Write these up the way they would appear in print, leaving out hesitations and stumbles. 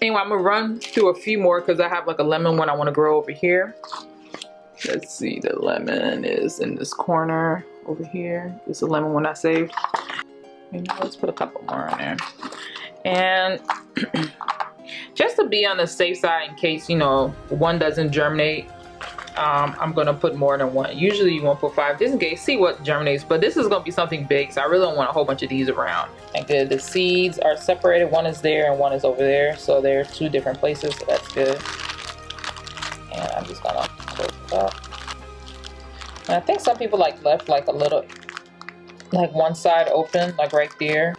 Anyway, I'm gonna run through a few more because I have like a lemon one I want to grow over here. Let's see, the lemon is in this corner over here. It's a lemon one I saved. And let's put a couple more in there. And just to be on the safe side in case, you know, one doesn't germinate, I'm gonna put more than one. Usually you want to put 5 just in case, see what germinates, but this is gonna be something big, so I really don't want a whole bunch of these around. And good, the seeds are separated. One is there and one is over there, so they're 2 different places, so that's good. And I'm just gonna close it up. And I think some people like left like a little, like one side open, like right there.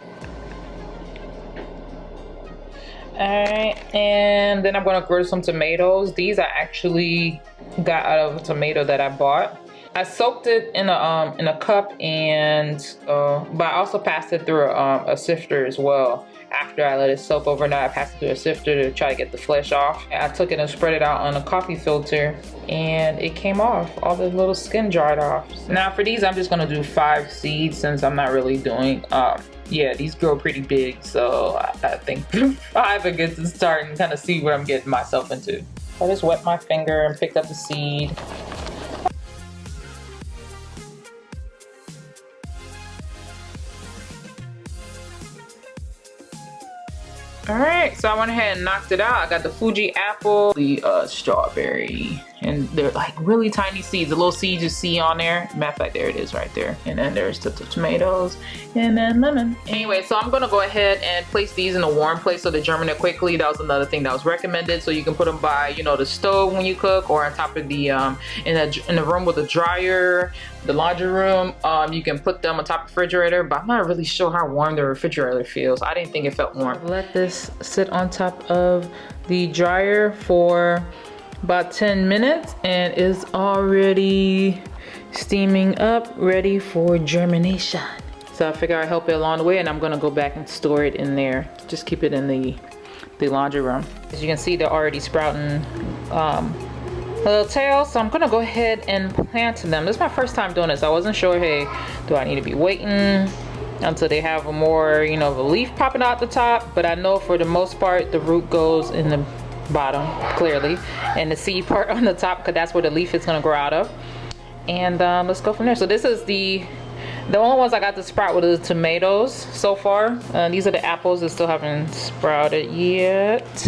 Alright, and then I'm gonna grow some tomatoes. These I actually got out of a tomato that I bought. I soaked it in a cup, and but I also passed it through a sifter as well. After I let it soak overnight, I passed it through a sifter to try to get the flesh off. I took it and spread it out on a coffee filter, and it came off. All the little skin dried off. Now for these, I'm just gonna do 5 seeds since I'm not really doing. Yeah, these grow pretty big, so I think 5 are good to start and kind of see what I'm getting myself into. I just wet my finger and picked up the seed. Alright, so I went ahead and knocked it out. I got the Fuji apple, the strawberry, and they're like really tiny seeds. The little seeds you see on there. Matter of fact, there it is right there. And then there's the tomatoes and then lemon. Anyway, so I'm gonna go ahead and place these in a warm place so they germinate quickly. That was another thing that was recommended. So you can put them by, you know, the stove when you cook, or on top of the in the room with a dryer, the laundry room. You can put them on top of the refrigerator, but I'm not really sure how warm the refrigerator feels. I didn't think it felt warm. Let this sit on top of the dryer for about 10 minutes and is already steaming up, ready for germination. So I figure I'll help it along the way, and I'm gonna go back and store it in there. Just keep it in the laundry room. As you can see, they're already sprouting little tails, so I'm gonna go ahead and plant them. This is my first time doing this. I wasn't sure, hey, do I need to be waiting until they have a more, you know, a leaf popping out the top? But I know for the most part, the root goes in the bottom, clearly, and the seed part on the top, because that's where the leaf is gonna grow out of. And let's go from there. So this is the only ones I got to sprout with the tomatoes so far. These are the apples that still haven't sprouted yet.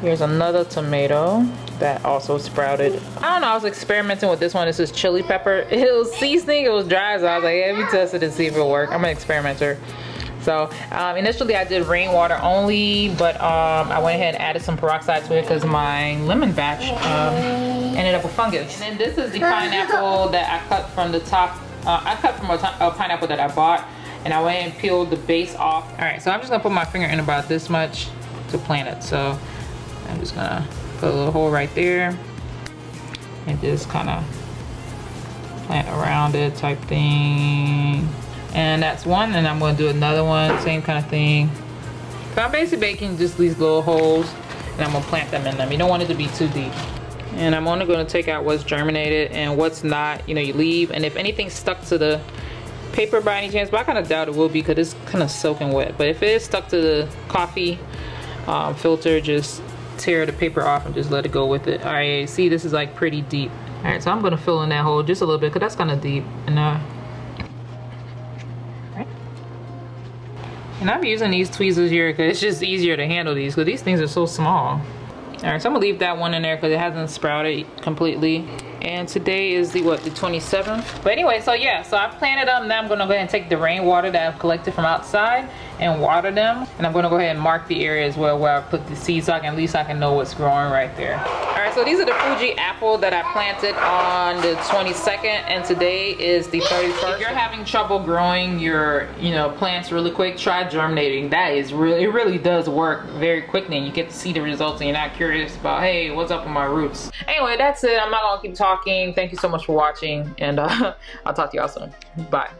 Here's another tomato that also sprouted. I don't know, I was experimenting with this one. This is chili pepper. It was seasoning, it was dry, so I was like, yeah, let me test it and see if it'll work. I'm an experimenter. So initially I did rainwater only, but I went ahead and added some peroxide to it because my lemon batch ended up with fungus. And then this is the pineapple that I cut from the top. I cut from a pineapple that I bought, and I went and peeled the base off. All right, so I'm just gonna put my finger in about this much to plant it. So I'm just gonna put a little hole right there and just kind of plant around it type thing. And that's one, and I'm gonna do another one, same kind of thing. So I'm basically making just these little holes, and I'm gonna plant them in them. You don't want it to be too deep. And I'm only gonna take out what's germinated, and what's not, you know, you leave. And if anything's stuck to the paper by any chance, but I kind of doubt it will be because it's kind of soaking wet. But if it is stuck to the coffee filter, just tear the paper off and just let it go with it. All right, see, this is like pretty deep. All right, so I'm gonna fill in that hole just a little bit because that's kind of deep. And I'm using these tweezers here because it's just easier to handle these, because these things are so small. All right, so I'm gonna leave that one in there because it hasn't sprouted completely. And today is the 27th. But anyway, so yeah, so I planted them. Now I'm gonna go ahead and take the rainwater that I've collected from outside and water them. And I'm gonna go ahead and mark the area as well where I put the seeds, so at least I can know what's growing right there. All right, so these are the Fuji apple that I planted on the 22nd, and today is the 31st. If you're having trouble growing your, you know, plants really quick, try germinating. That is really, it really does work very quickly, and you get to see the results, and you're not curious about, hey, what's up with my roots? Anyway, that's it. I'm not gonna keep talking. Thank you so much for watching, and I'll talk to y'all soon. Bye.